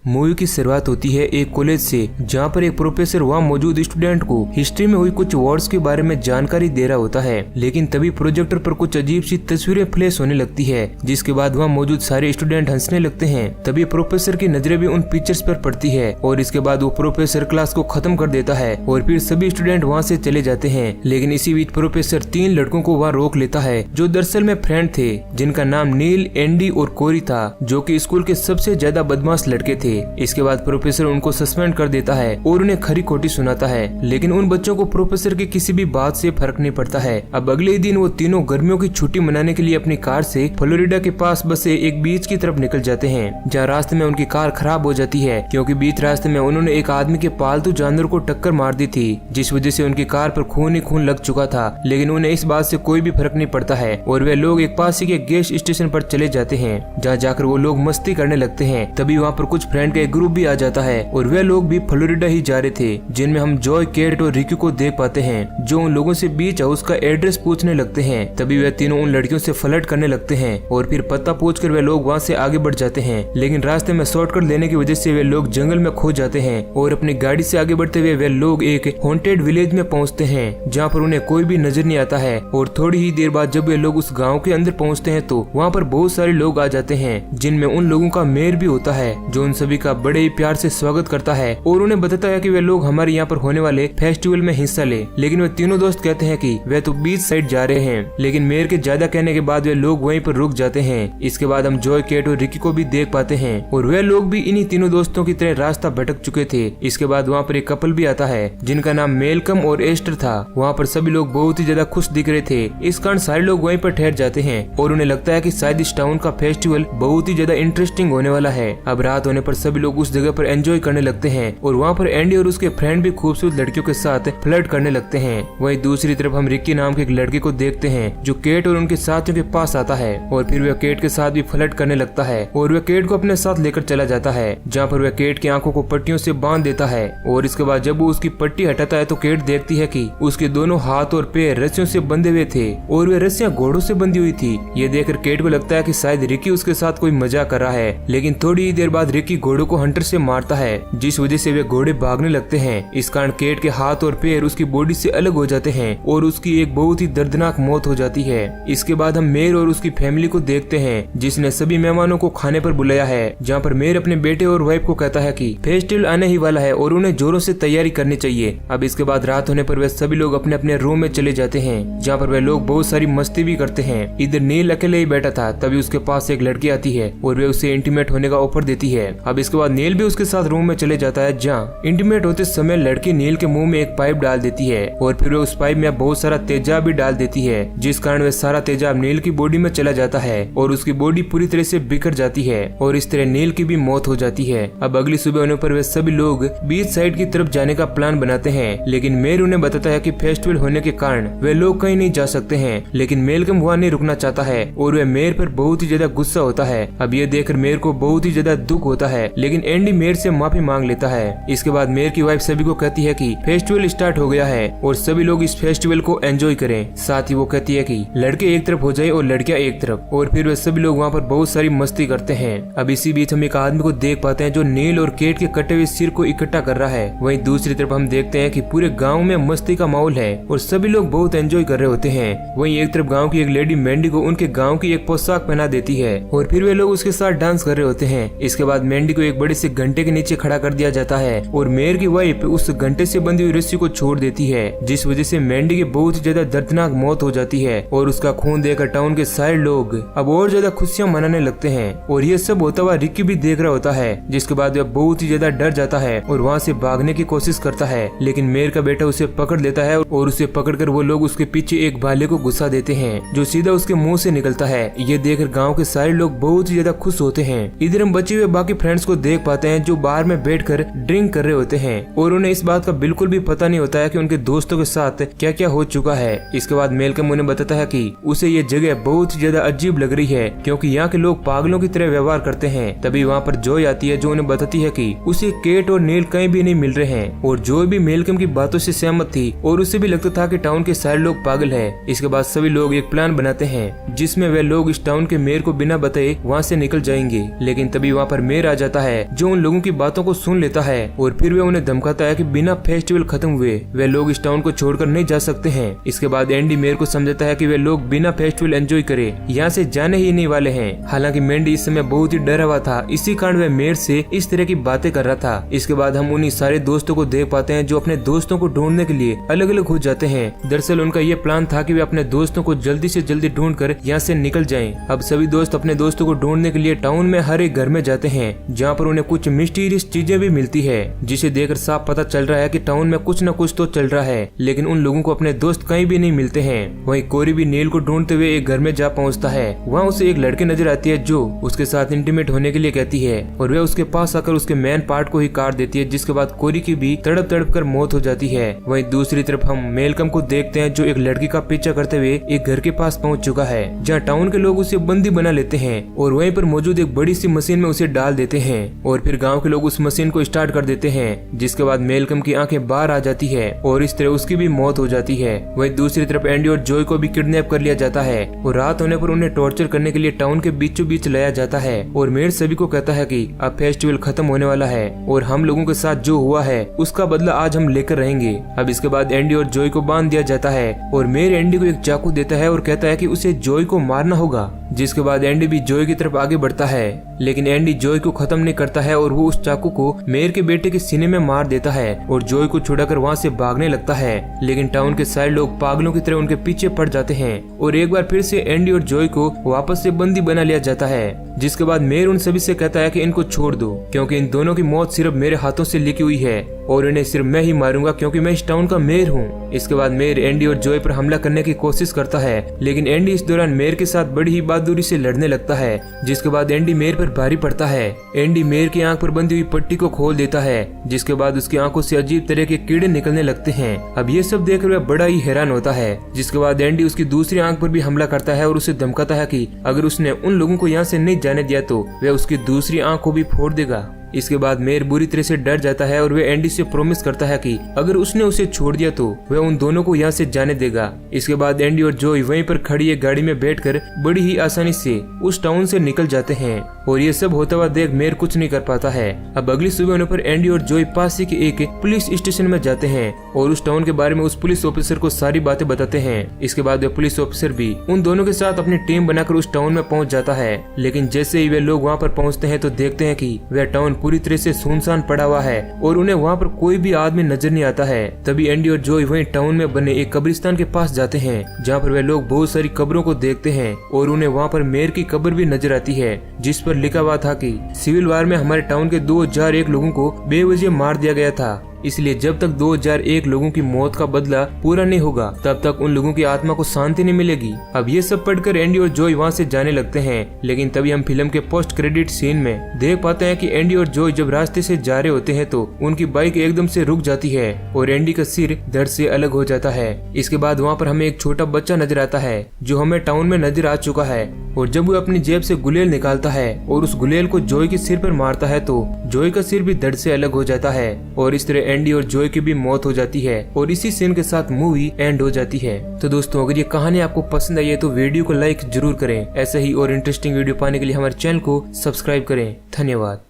Movie की शुरुआत होती है एक कॉलेज से, जहाँ पर एक प्रोफेसर वहाँ मौजूद स्टूडेंट को हिस्ट्री में हुई कुछ वॉर्स के बारे में जानकारी दे रहा होता है। लेकिन तभी प्रोजेक्टर पर कुछ अजीब सी तस्वीरें फ्लैश होने लगती है, जिसके बाद वहाँ मौजूद सारे स्टूडेंट हंसने लगते हैं। तभी प्रोफेसर की नजरें भी उन पिक्चर्स पर पड़ती है और इसके बाद वो प्रोफेसर क्लास को खत्म कर देता है और फिर सभी स्टूडेंट वहाँ से चले जाते हैं। लेकिन इसी बीच प्रोफेसर 3 लड़कों को वहाँ रोक लेता है जो दरअसल में फ्रेंड थे, जिनका नाम नील, एंडी और कोरी था, जो कि स्कूल के सबसे ज्यादा बदमाश लड़के थे। इसके बाद प्रोफेसर उनको सस्पेंड कर देता है और उन्हें खरी खोटी सुनाता है। लेकिन उन बच्चों को प्रोफेसर की किसी भी बात से फर्क नहीं पड़ता है। अब अगले ही दिन वो तीनों गर्मियों की छुट्टी मनाने के लिए अपनी कार से फ्लोरिडा के पास बसे एक बीच की तरफ निकल जाते हैं, जहाँ रास्ते में उनकी कार खराब हो जाती है क्योंकि बीच रास्ते में उन्होंने एक आदमी के पालतू जानवर को टक्कर मार दी थी, जिस वजह से उनकी कार पर खून ही खून लग चुका था। लेकिन उन्हें इस बात से कोई भी फर्क नहीं पड़ता है और वे लोग एक पास ही के गैस स्टेशन पर चले जाते हैं, जहाँ जाकर वो लोग मस्ती करने लगते हैं। तभी वहाँ पर कुछ फ्रेंड का एक ग्रुप भी आ जाता है और वे लोग भी फ्लोरिडा ही जा रहे थे, जिनमें हम जॉय, केट और रिकी को देख पाते हैं, जो उन लोगों से बीच हाउस का एड्रेस पूछने लगते हैं। तभी वे तीनों उन लड़कियों से फ्लर्ट करने लगते हैं और फिर पता पूछकर वे लोग वहाँ से आगे बढ़ जाते हैं। लेकिन रास्ते में शॉर्टकट लेने की वजह से वे लोग जंगल में खो जाते हैं और अपनी गाड़ी से आगे बढ़ते हुए वे लोग एक हॉन्टेड विलेज में पहुँचते हैं, जहाँ पर उन्हें कोई भी नजर नहीं आता है। और थोड़ी ही देर बाद जब वे लोग उस गाँव के अंदर पहुँचते हैं तो वहाँ पर बहुत सारे लोग आ जाते हैं, जिनमें उन लोगों का मेयर भी होता है, जो उन सभी का बड़े ही प्यार से स्वागत करता है और उन्हें बताता है कि वे लोग हमारे यहाँ पर होने वाले फेस्टिवल में हिस्सा ले। लेकिन वे तीनों दोस्त कहते हैं कि वे तो बीच साइड जा रहे हैं। लेकिन मेयर के ज्यादा कहने के बाद वे लोग वहीं पर रुक जाते हैं। इसके बाद हम जॉय, केट और रिकी को भी देख पाते हैं और वे लोग भी इन्हीं तीनों दोस्तों की तरह रास्ता भटक चुके थे। इसके बाद वहाँ पर एक कपल भी आता है जिनका नाम मेलकम और एस्टर था। वहाँ पर सभी लोग बहुत ही ज्यादा खुश दिख रहे थे, इस कारण सारे लोग वहीं पर ठहर जाते हैं और उन्हें लगता है कि शायद इस टाउन का फेस्टिवल बहुत ही ज्यादा इंटरेस्टिंग होने वाला है। अब रात होने पर सभी लोग उस जगह पर एंजॉय करने लगते हैं और वहाँ पर एंडी और उसके फ्रेंड भी खूबसूरत लड़कियों के साथ फ्लर्ट करने लगते हैं। वहीं दूसरी तरफ हम रिक्की नाम के एक लड़के को देखते हैं जो केट और उनके साथियों के पास आता है और फिर वह केट के साथ भी फ्लर्ट करने लगता है और वह केट को अपने साथ लेकर चला जाता है, जहाँ पर वह केट की आंखों को पट्टियों से बांध देता है। और इसके बाद जब वो उसकी पट्टी हटाता है तो केट देखती है कि उसके दोनों हाथ और पैर रस्सियों से बंधे हुए थे और वे रस्सियां घोड़ों से बंधी हुई थी। ये देखकर केट को लगता है कि शायद रिक्की उसके साथ कोई मजाक कर रहा है। लेकिन थोड़ी ही देर बाद रिक्की घोड़ों को हंटर से मारता है, जिस वजह से वे घोड़े भागने लगते हैं। इस कारण केट के हाथ और पैर उसकी बॉडी से अलग हो जाते हैं और उसकी एक बहुत ही दर्दनाक मौत हो जाती है। इसके बाद हम मेयर और उसकी फैमिली को देखते हैं, जिसने सभी मेहमानों को खाने पर बुलाया है, जहाँ पर मेयर अपने बेटे और वाइफ को कहता है कि फेस्टिवल आने ही वाला है और उन्हें जोरों से तैयारी करनी चाहिए। अब इसके बाद रात होने पर वे सभी लोग अपने अपने रूम में चले जाते हैं, जहाँ पर वे लोग बहुत सारी मस्ती भी करते हैं। इधर नील अकेले ही बैठा था, तभी उसके पास एक लड़की आती है और वे उसे इंटीमेट होने का ऑफर देती है। अब इसके बाद नील भी उसके साथ रूम में चले जाता है, जहाँ इंटीमेट होते समय लड़की नील के मुंह में एक पाइप डाल देती है और फिर वे उस पाइप में बहुत सारा तेजाब भी डाल देती है, जिस कारण वे सारा तेजाब नील की बॉडी में चला जाता है और उसकी बॉडी पूरी तरह से बिखर जाती है और इस तरह नील की भी मौत हो जाती है। अब अगली सुबह होने पर वे सभी लोग बीच साइड की तरफ जाने का प्लान बनाते हैं, लेकिन मेयर उन्हें बताता है कि फेस्टिवल होने के कारण वे लोग कहीं नहीं जा सकते हैं। लेकिन मेलकम वहाँ नहीं रुकना चाहता है और वे मेयर पर बहुत ही ज्यादा गुस्सा होता है। अब ये देखकर मेयर को बहुत ही ज्यादा दुख होता है, लेकिन एंडी मेयर से माफी मांग लेता है। इसके बाद मेयर की वाइफ सभी को कहती है कि फेस्टिवल स्टार्ट हो गया है और सभी लोग इस फेस्टिवल को एंजॉय करें। साथ ही वो कहती है कि लड़के एक तरफ हो जाए और लड़कियां एक तरफ, और फिर वे सभी लोग वहाँ पर बहुत सारी मस्ती करते हैं। अब इसी बीच हम एक आदमी को देख पाते हैं जो नील और केट के कटे हुए सिर को इकट्ठा कर रहा है। वहीं दूसरी तरफ हम देखते हैं कि पूरे गाँव में मस्ती का माहौल है और सभी लोग बहुत एंजॉय कर रहे होते हैं। वहीं एक तरफ गाँव की एक लेडी मैंडी को उनके गाँव की एक पोशाक पहना देती है और फिर वे लोग उसके साथ डांस कर रहे होते हैं। इसके बाद मैंडी को एक बड़े से घंटे के नीचे खड़ा कर दिया जाता है और मेयर की वाइफ उस घंटे से बंधी हुई रस्सी को छोड़ देती है, जिस वजह से मैंडी की बहुत ही ज्यादा दर्दनाक मौत हो जाती है और उसका खून देखकर टाउन के सारे लोग अब और ज्यादा खुशियां मनाने लगते हैं। और ये सब होता हुआ रिक्की भी देख रहा होता है, जिसके बाद वह बहुत ही ज्यादा डर जाता है और वहाँ से भागने की कोशिश करता है। लेकिन मेयर का बेटा उसे पकड़ लेता है और उसे पकड़कर वो लोग उसके पीछे एक भाले को घुसा देते हैं, जो सीधा उसके मुंह से निकलता है। ये देखकर गाँव के सारे लोग बहुत ही ज्यादा खुश होते हैं। इधर हम बचे हुए बाकी फ्रेंड्स को देख पाते हैं जो बार में बैठकर ड्रिंक कर रहे होते हैं और उन्हें इस बात का बिल्कुल भी पता नहीं होता है कि उनके दोस्तों के साथ क्या क्या हो चुका है। इसके बाद मेलकम उन्हें बताता है कि उसे ये जगह बहुत ही ज्यादा अजीब लग रही है क्योंकि यहाँ के लोग पागलों की तरह व्यवहार करते हैं। तभी वहाँ पर जॉय आती है जो उन्हें बताती है कि उसे केट और नील कहीं भी नहीं मिल रहे हैं और जॉय भी मेलकम की बातों से सहमत थी और उसे भी लगता था कि टाउन के सारे लोग पागल हैं। इसके बाद सभी लोग एक प्लान बनाते हैं जिसमें वे लोग इस टाउन के मेयर को बिना बताए वहाँ से निकल जाएंगे। लेकिन तभी वहाँ पर मेयर आ जाता जाता है जो उन लोगों की बातों को सुन लेता है और फिर वे उन्हें धमकाता है कि बिना फेस्टिवल खत्म हुए वे लोग इस टाउन को छोड़कर नहीं जा सकते हैं। इसके बाद एंडी मेयर को समझाता है कि वे लोग बिना फेस्टिवल एंजॉय करे यहाँ से जाने ही नहीं वाले हैं। हालांकि मैंडी इस समय बहुत ही डरा हुआ था, इसी कारण वह मेयर से इस तरह की बातें कर रहा था। इसके बाद हम उन्हीं सारे दोस्तों को देख पाते हैं जो अपने दोस्तों को ढूंढने के लिए अलग अलग हो जाते हैं। दरअसल उनका ये प्लान था कि वे अपने दोस्तों को जल्दी से जल्दी ढूंढकर यहाँ से निकल जाएं। अब सभी दोस्त अपने दोस्तों को ढूंढने के लिए टाउन में हर एक घर में जाते हैं जहाँ पर उन्हें कुछ मिस्टीरियस चीजें भी मिलती है, जिसे देखकर साफ पता चल रहा है कि टाउन में कुछ न कुछ तो चल रहा है। लेकिन उन लोगों को अपने दोस्त कहीं भी नहीं मिलते हैं। वहीं कोरी भी नील को ढूंढते हुए एक घर में जा पहुँचता है। वहाँ उसे एक लड़की नजर आती है जो उसके साथ इंटीमेट होने के लिए कहती है और वह उसके पास आकर उसके मेन पार्ट को ही काट देती है, जिसके बाद कोरी की भी तड़प तड़प कर मौत हो जाती है। वहीं दूसरी तरफ हम मेलकम को देखते हैं जो एक लड़की का पीछा करते हुए एक घर के पास पहुंच चुका है जहां टाउन के लोग उसे बंदी बना लेते हैं और वहीं पर मौजूद एक बड़ी सी मशीन में उसे डाल देते हैं और फिर गांव के लोग उस मशीन को स्टार्ट कर देते हैं, जिसके बाद मेलकम की आंखें बाहर आ जाती है और इस तरह उसकी भी मौत हो जाती है। वहीं दूसरी तरफ एंडी और जॉय को भी किडनैप कर लिया जाता है और रात होने पर उन्हें टॉर्चर करने के लिए टाउन के बीचों बीच लाया जाता है और मेयर सभी को कहता है कि अब फेस्टिवल खत्म होने वाला है और हम लोगों के साथ जो हुआ है उसका बदला आज हम लेकर रहेंगे। अब इसके बाद एंडी और जॉय को बांध दिया जाता है और मेयर एंडी को एक चाकू देता है और कहता है कि उसे जॉय को मारना होगा, जिसके बाद एंडी भी जॉय की तरफ आगे बढ़ता है। लेकिन एंडी जॉय को खत्म नहीं करता है और वो उस चाकू को मेयर के बेटे के सीने में मार देता है और जॉय को छुड़ाकर वहाँ से भागने लगता है। लेकिन टाउन के सारे लोग पागलों की तरह उनके पीछे पड़ जाते हैं और एक बार फिर से एंडी और जॉय को वापस से बंदी बना लिया जाता है, जिसके बाद मेयर उन सभी से कहता है कि इनको छोड़ दो क्योंकि इन दोनों की मौत सिर्फ मेरे हाथों से लिखी हुई है और इन्हें सिर्फ मैं ही मारूंगा क्योंकि मैं इस टाउन का मेयर हूँ। इसके बाद मेयर एंडी और जॉय पर हमला करने की कोशिश करता है, लेकिन एंडी इस दौरान मेयर के साथ बड़ी ही बहादुरी से लड़ने लगता है, जिसके बाद एंडी मेयर पर भारी पड़ता है। एंडी मेयर की आंख पर बंधी हुई पट्टी को खोल देता है, जिसके बाद उसकी आंखों से अजीब तरह के कीड़े निकलने लगते हैं। अब ये सब देखकर वह बड़ा ही हैरान होता है, जिसके बाद एंडी उसकी दूसरी आंख पर भी हमला करता है और उसे धमकाता है कि अगर उसने उन लोगों को यहाँ से नहीं जाने दिया तो वह उसकी दूसरी आंख को भी फोड़ देगा। इसके बाद मेयर बुरी तरह से डर जाता है और वह एंडी से प्रॉमिस करता है कि अगर उसने उसे छोड़ दिया तो वह उन दोनों को यहाँ से जाने देगा। इसके बाद एंडी और जॉय वहीं पर खड़ी एक गाड़ी में बैठकर बड़ी ही आसानी से उस टाउन से निकल जाते हैं और ये सब होता हुआ देख मेयर कुछ नहीं कर पाता है। अब अगली सुबह होने पर एंडी और जॉय पास ही के एक पुलिस स्टेशन में जाते हैं और उस टाउन के बारे में उस पुलिस ऑफिसर को सारी बातें बताते हैं। इसके बाद वह पुलिस ऑफिसर भी उन दोनों के साथ अपनी टीम बनाकर उस टाउन में पहुंच जाता है। लेकिन जैसे ही वे लोग वहाँ पर पहुँचते हैं तो देखते हैं कि वह टाउन पूरी तरह से सुनसान पड़ा हुआ है और उन्हें वहाँ पर कोई भी आदमी नजर नहीं आता है। तभी एंडी और जॉय वहीं टाउन में बने एक कब्रिस्तान के पास जाते हैं जहाँ पर वे लोग बहुत सारी कब्रों को देखते हैं और उन्हें वहाँ पर मेयर की कब्र भी नजर आती है, जिस पर लिखा हुआ था कि सिविल वार में हमारे टाउन के 2001 लोगों को बेवजह मार दिया गया था, इसलिए जब तक 2001 लोगों की मौत का बदला पूरा नहीं होगा तब तक उन लोगों की आत्मा को शांति नहीं मिलेगी। अब ये सब पढ़कर एंडी और जॉय वहाँ से जाने लगते हैं, लेकिन तभी हम फिल्म के पोस्ट क्रेडिट सीन में देख पाते हैं कि एंडी और जॉय जब रास्ते से जा रहे होते हैं तो उनकी बाइक एकदम से रुक जाती है और एंडी का सिर दर्द से अलग हो जाता है। इसके बाद वहाँ पर हमें एक छोटा बच्चा नजर आता है जो हमें टाउन में नजर आ चुका है और जब वो अपनी जेब से गुलेल निकालता है और उस गुलेल को जॉय के सिर पर मारता है तो जॉय का सिर भी दर्द से अलग हो जाता है और इस तरह एंडी और जॉय की भी मौत हो जाती है और इसी सीन के साथ मूवी एंड हो जाती है। तो दोस्तों अगर ये कहानी आपको पसंद आई है तो वीडियो को लाइक जरूर करें। ऐसे ही और इंटरेस्टिंग वीडियो पाने के लिए हमारे चैनल को सब्सक्राइब करें। धन्यवाद।